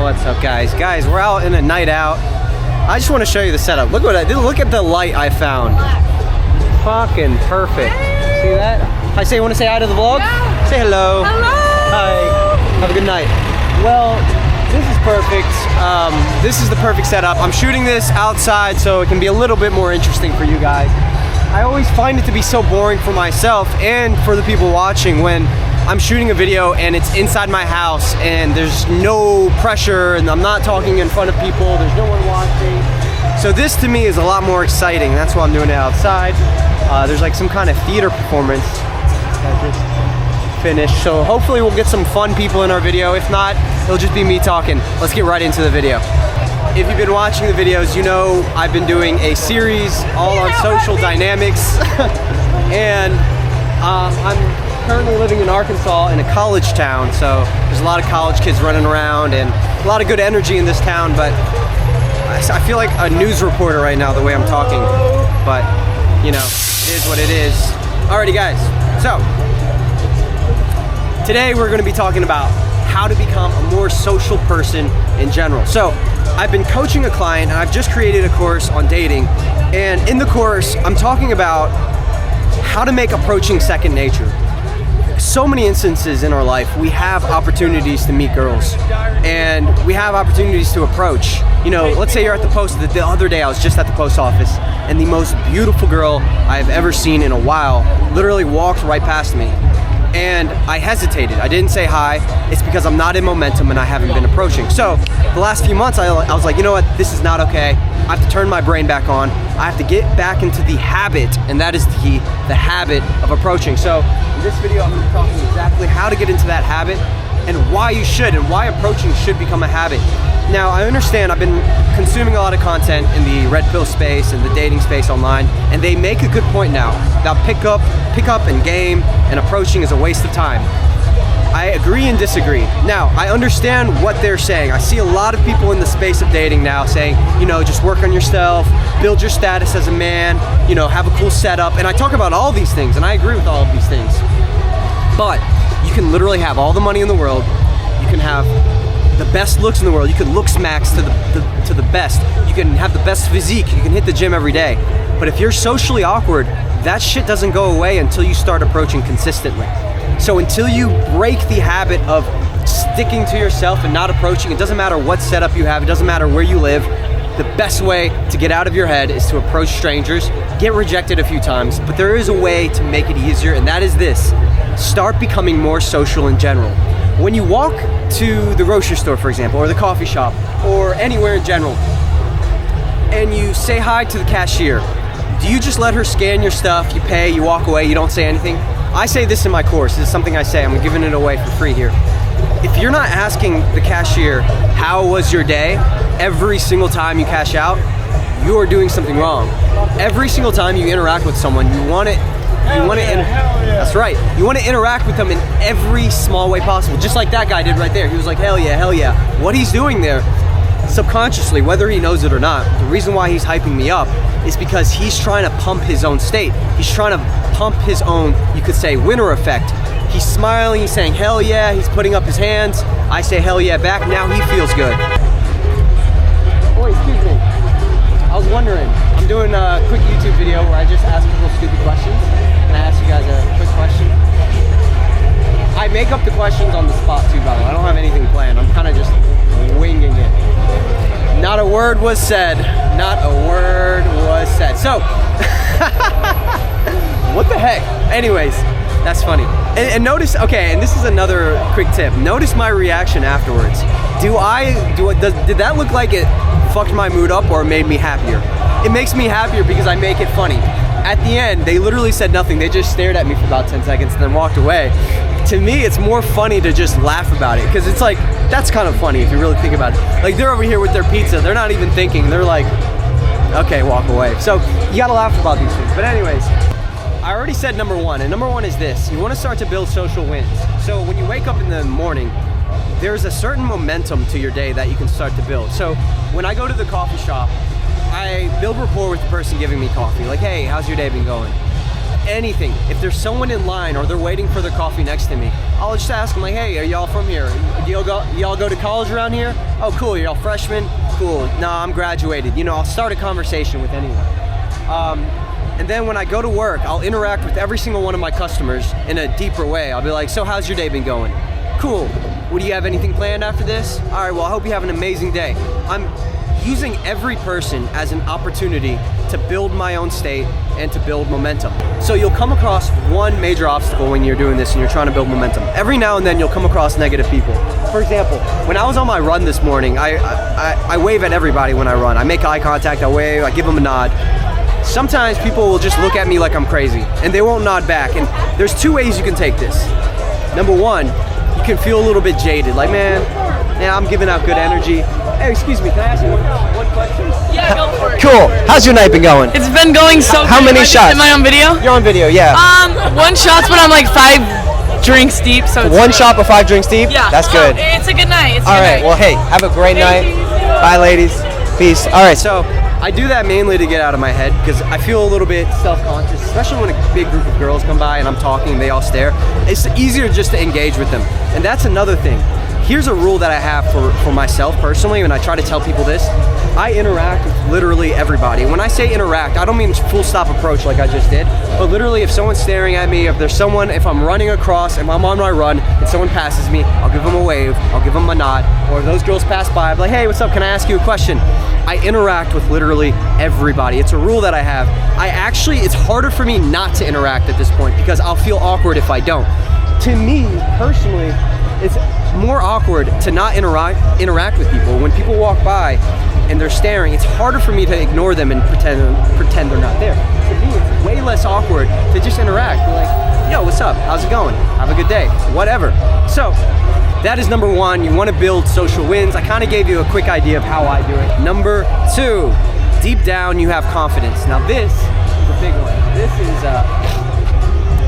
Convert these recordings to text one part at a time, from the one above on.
What's up, guys? Guys, we're out in a night out. I just want to show you the setup. Look what I did. Look at the light I found. Fucking perfect. See that? I say, you want to say hi to the vlog? Yeah. Say hello. Hello. Hi. Have a good night. Well, this is perfect. This is the perfect setup. I'm shooting this outside so it can be a little bit more interesting for you guys. I always find it to be so boring for myself and for the people watching when I'm shooting a video and it's inside my house and there's no pressure and I'm not talking in front of people, there's no one watching. So this to me is a lot more exciting. That's why I'm doing it outside. There's like some kind of theater performance that just finished. So hopefully we'll get some fun people in our video. If not, it'll just be me talking. Let's get right into the video. If you've been watching the videos, you know I've been doing a series all on social dynamics. And I'm currently living in Arkansas in a college town, so there's a lot of college kids running around and a lot of good energy in this town, but I feel like a news reporter right now the way I'm talking, but you know, it is what it is. Alrighty guys, so today we're going to be talking about how to become a more social person in general. So I've been coaching a client and I've just created a course on dating, and in the course I'm talking about how to make approaching second nature. So many instances in our life we have opportunities to meet girls and we have opportunities to approach. You know, let's say you're at the post. The other day I was just at the post office and the most beautiful girl I've ever seen in a while literally walked right past me and I hesitated. I didn't say hi. It's because I'm not in momentum and I haven't been approaching. So the last few months I was like, you know what, this is not okay. I have to turn my brain back on. I have to get back into the habit, and that is the key, the habit of approaching. So in this video, I'm going to be talking exactly how to get into that habit and why you should and why approaching should become a habit. Now, I understand I've been consuming a lot of content in the red pill space and the dating space online, and they make a good point now about pick up and game, and approaching is a waste of time. I agree and disagree. Now, I understand what they're saying. I see a lot of people in the space of dating now saying, you know, just work on yourself, build your status as a man, you know, have a cool setup. And I talk about all these things, and I agree with all of these things. But you can literally have all the money in the world. You can have the best looks in the world. You can look smacks to the best. You can have the best physique. You can hit the gym every day. But if you're socially awkward, that shit doesn't go away until you start approaching consistently. So until you break the habit of sticking to yourself and not approaching, it doesn't matter what setup you have, it doesn't matter where you live, the best way to get out of your head is to approach strangers, get rejected a few times, but there is a way to make it easier, and that is this. Start becoming more social in general. When you walk to the grocery store, for example, or the coffee shop, or anywhere in general, and you say hi to the cashier, do you just let her scan your stuff, you pay, you walk away, you don't say anything? I say this in my course. This is something I say. I'm giving it away for free here. If you're not asking the cashier, how was your day, every single time you cash out, you are doing something wrong. Every single time you interact with someone, that's right. You want to interact with them in every small way possible. Just like that guy did right there. He was like, hell yeah, hell yeah. What he's doing there, subconsciously, whether he knows it or not, the reason why he's hyping me up is because he's trying to pump his own state. He's trying to pump his own, you could say, winner effect. He's smiling, he's saying hell yeah, he's putting up his hands. I say hell yeah back, now he feels good. Oh, excuse me. I was wondering, I'm doing a quick YouTube video where I just ask people stupid questions. Can I ask you guys a quick question? I make up the questions on the spot too, by the way. I don't have anything planned. I'm kind of just winging it. Not a word was said. Not a word was said. So, what the heck? Anyways, that's funny. And notice, okay, and this is another quick tip. Notice my reaction afterwards. Did that look like it fucked my mood up or made me happier? It makes me happier because I make it funny. At the end, they literally said nothing. They just stared at me for about 10 seconds and then walked away. To me, it's more funny to just laugh about it because it's like, that's kind of funny if you really think about it. Like, they're over here with their pizza. They're not even thinking. They're like, okay, walk away. So you gotta laugh about these things. But anyways, I already said number one, and number one is this. You want to start to build social wins. So when you wake up in the morning, there's a certain momentum to your day that you can start to build. So when I go to the coffee shop, I build rapport with the person giving me coffee. Like, hey, how's your day been going? anything. If there's someone in line or they're waiting for their coffee next to me, I'll just ask them like, hey, are y'all from here? Do y'all go to college around here? Oh, cool, y'all freshmen? Cool, no, I'm graduated. You know, I'll start a conversation with anyone. And then when I go to work, I'll interact with every single one of my customers in a deeper way. I'll be like, so how's your day been going? Cool, do you have anything planned after this? All right, well, I hope you have an amazing day. I'm using every person as an opportunity to build my own state and to build momentum. So you'll come across one major obstacle when you're doing this and you're trying to build momentum. Every now and then you'll come across negative people. For example, when I was on my run this morning, I wave at everybody when I run. I make eye contact, I wave, I give them a nod. Sometimes people will just look at me like I'm crazy and they won't nod back. And there's two ways you can take this. Number one, you can feel a little bit jaded, like, man, I'm giving out good energy. Hey, excuse me, can I ask you one question? Yeah, go for it. Cool. How's your night been going? It's been going so good. How many shots? Am I on video? You're on video, yeah. One shot's when I'm like 5 drinks deep, so it's One good. shot but 5 drinks deep? Yeah. That's good. It's a good night. All right, well, hey, have a great night. Bye, ladies. Peace. All right, so I do that mainly to get out of my head because I feel a little bit self-conscious, especially when a big group of girls come by and I'm talking and they all stare. It's easier just to engage with them. And that's another thing. Here's a rule that I have for myself personally, and I try to tell people this. I interact with literally everybody. When I say interact, I don't mean full stop approach like I just did, but literally if someone's staring at me, if I'm running across and I'm on my run and someone passes me, I'll give them a wave, I'll give them a nod, or those girls pass by, I'm like, hey, what's up, can I ask you a question? I interact with literally everybody. It's a rule that I have. It's harder for me not to interact at this point because I'll feel awkward if I don't. To me, personally, it's more awkward to not interact with people. When people walk by and they're staring, it's harder for me to ignore them and pretend they're not there. To me, it's way less awkward to just interact. Be like, yo, what's up? How's it going? Have a good day. Whatever. So that is number one. You want to build social wins. I kind of gave you a quick idea of how I do it. Number two, deep down you have confidence. Now this is a big one.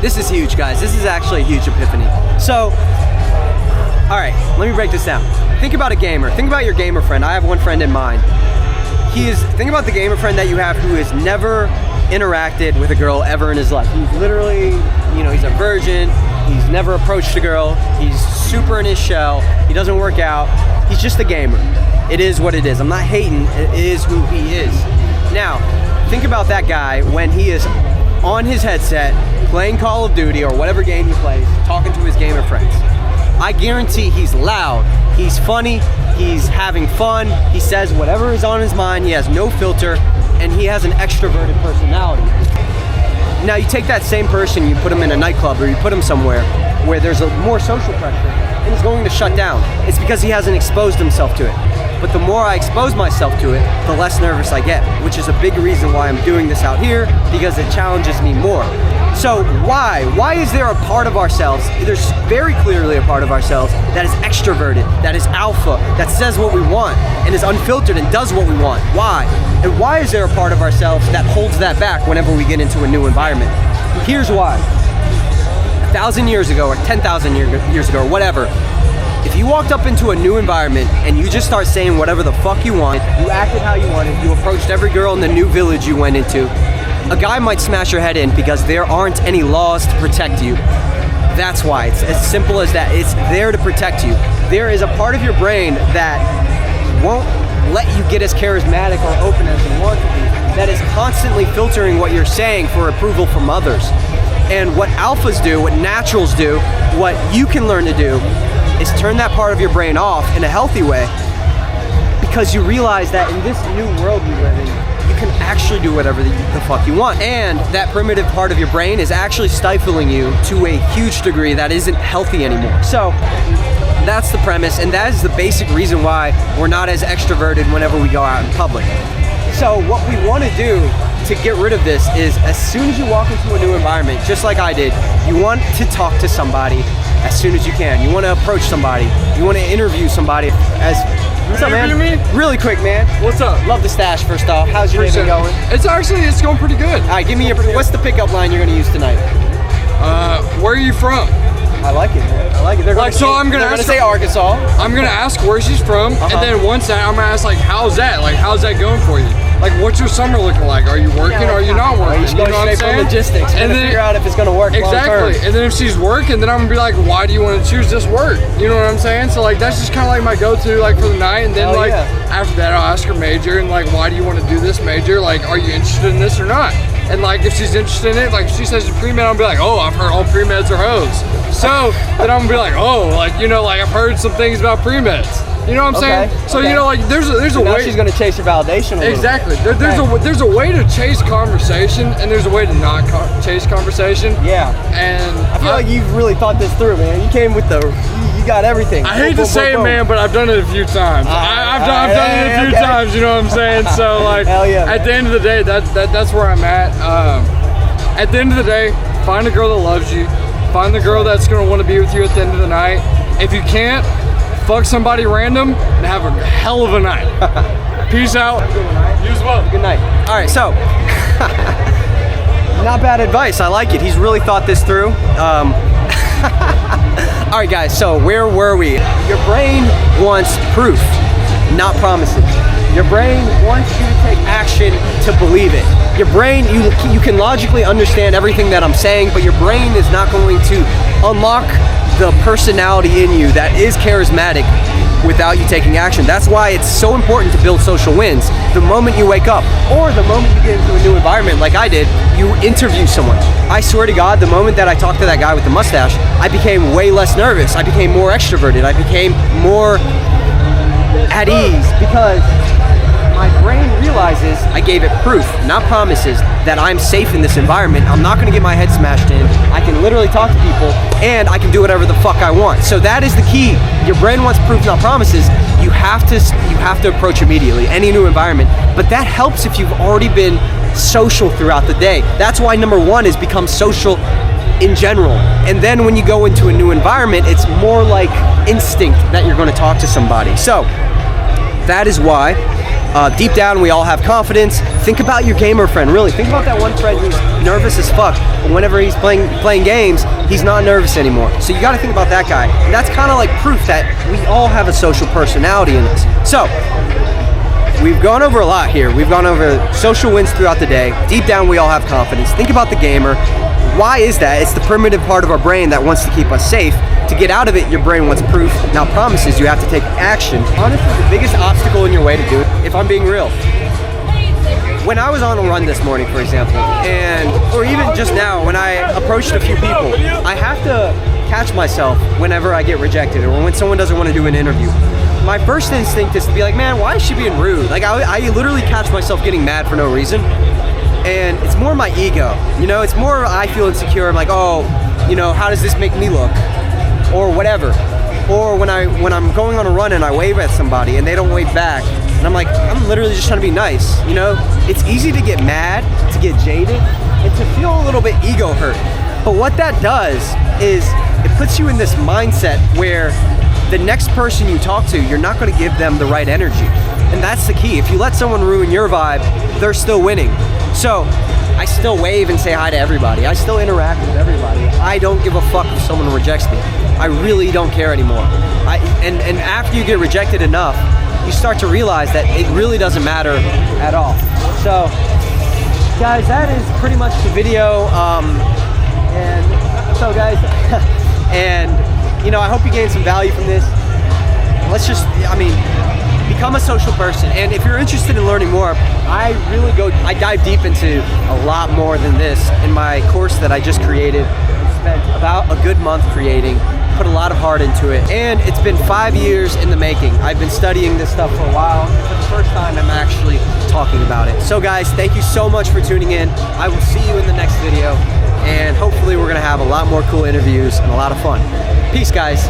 This is huge, guys. This is actually a huge epiphany. So, all right, let me break this down. Think about a gamer. Think about your gamer friend. I have one friend in mind. Think about the gamer friend that you have who has never interacted with a girl ever in his life. He's literally, he's a virgin. He's never approached a girl. He's super in his shell. He doesn't work out. He's just a gamer. It is what it is. I'm not hating. It is who he is. Now, think about that guy when he is on his headset, playing Call of Duty or whatever game he plays, talking to his gamer friends. I guarantee he's loud, he's funny, he's having fun, he says whatever is on his mind, he has no filter, and he has an extroverted personality. Now you take that same person, you put him in a nightclub or you put him somewhere where there's a more social pressure, and he's going to shut down. It's because he hasn't exposed himself to it. But the more I expose myself to it, the less nervous I get, which is a big reason why I'm doing this out here, because it challenges me more. So why? Why is there a part of ourselves, there's very clearly a part of ourselves that is extroverted, that is alpha, that says what we want, and is unfiltered and does what we want? Why? And why is there a part of ourselves that holds that back whenever we get into a new environment? Here's why. 1,000 years ago, or 10,000 years ago, or whatever, if you walked up into a new environment and you just start saying whatever the fuck you want, you acted how you wanted, you approached every girl in the new village you went into, a guy might smash your head in because there aren't any laws to protect you. That's why. It's as simple as that. It's there to protect you. There is a part of your brain that won't let you get as charismatic or open as you want to be, that is constantly filtering what you're saying for approval from others. And what alphas do, what naturals do, what you can learn to do is turn that part of your brain off in a healthy way, because you realize that in this new world we live in, you can actually do whatever the fuck you want. And that primitive part of your brain is actually stifling you to a huge degree that isn't healthy anymore. So that's the premise, and that is the basic reason why we're not as extroverted whenever we go out in public. So what we want to do to get rid of this is, as soon as you walk into a new environment, just like I did, you want to talk to somebody as soon as you can. You want to approach somebody. You want to interview somebody. What's up, man? Really quick, man. What's up? Love the stash, first off. How's your day been going? It's going pretty good. All right, give me what's the pickup line you're going to use tonight? Where are you from? I like it, man. I like it. They're going to say Arkansas. I'm going to ask where she's from, and then once that, I'm going to ask, how's that? How's that going for you? like, what's your summer looking like? Are you working? Are you not working? You just go straight from logistics and then figure out if it's gonna work exactly. And then if she's working, then I'm gonna be like, why do you want to choose this work? You know what I'm saying? So like that's just kind of like my go-to like for the night. And then after that, I'll ask her major and like, why do you want to do this major? Like, are you interested in this or not? And like if she's interested in it, like if she says pre-med, I'll be like, oh, I've heard all pre-meds are hoes. So then I'm gonna be like, oh, like like I've heard some things about pre-meds. You know what I'm saying? So like there's a now way. She's gonna chase your validation. Exactly. There's a way to chase conversation, and there's a way to not chase conversation. Yeah. And I feel like you've really thought this through, man. You came with you got everything. I hate to say it, man, but I've done it a few times. I've done it a few times. You know what I'm saying? So like, hell yeah, at the end of the day, that's where I'm at. At the end of the day, find a girl that loves you. Find the girl that's gonna want to be with you at the end of the night. If you can't, fuck somebody random and have a hell of a night. Peace out. You as well. Good night. All right, so not bad advice. I like it. He's really thought this through. All right, guys. So where were we? Your brain wants proof, not promises. Your brain wants you to take action to believe it. Your brain, you can logically understand everything that I'm saying, but your brain is not going to unlock the personality in you that is charismatic without you taking action. That's why it's so important to build social wins. The moment you wake up, or the moment you get into a new environment like I did, you interview someone. I swear to God, the moment that I talked to that guy with the mustache, I became way less nervous. I became more extroverted. I became more at ease because my brain realizes I gave it proof, not promises, that I'm safe in this environment. I'm not gonna get my head smashed in. I can literally talk to people and I can do whatever the fuck I want. So that is the key. Your brain wants proof, not promises. You have to approach immediately, any new environment. But that helps if you've already been social throughout the day. That's why number one is become social in general. And then when you go into a new environment, it's more like instinct that you're gonna talk to somebody. So that is why deep down we all have confidence. Think about your gamer friend, really. Think about that one friend who's nervous as fuck, but whenever he's playing games, he's not nervous anymore. So you gotta think about that guy. And that's kind of like proof that we all have a social personality in us. So, we've gone over a lot here. We've gone over social wins throughout the day. Deep down we all have confidence. Think about the gamer. Why is that? It's the primitive part of our brain that wants to keep us safe. To get out of it, your brain wants proof, not promises. You have to take action. Honestly, the biggest obstacle in your way to do it, if I'm being real, when I was on a run this morning, for example, or even just now, when I approached a few people, I have to catch myself whenever I get rejected or when someone doesn't want to do an interview. My first instinct is to be like, man, why is she being rude? Like, I literally catch myself getting mad for no reason. And it's more my ego, it's more I feel insecure. I'm like, oh, how does this make me look? Or whatever. Or when I'm going on a run and I wave at somebody and they don't wave back, and I'm like, I'm literally just trying to be nice, It's easy to get mad, to get jaded, and to feel a little bit ego hurt. But what that does is it puts you in this mindset where the next person you talk to, you're not gonna give them the right energy. And that's the key. If you let someone ruin your vibe, they're still winning. So I still wave and say hi to everybody. I still interact with everybody. I don't give a fuck if someone rejects me. I really don't care anymore. And after you get rejected enough, you start to realize that it really doesn't matter at all. So, guys, that is pretty much the video. And so, guys, and I hope you gained some value from this. Let's just, become a social person. And if you're interested in learning more, I dive deep into a lot more than this in my course that I just created. Spent about a good month creating, put a lot of heart into it, and it's been 5 years in the making. I've been studying this stuff for a while. For the first time, I'm actually talking about it. So guys, thank you so much for tuning in. I will see you in the next video, and hopefully we're gonna have a lot more cool interviews and a lot of fun. Peace, guys.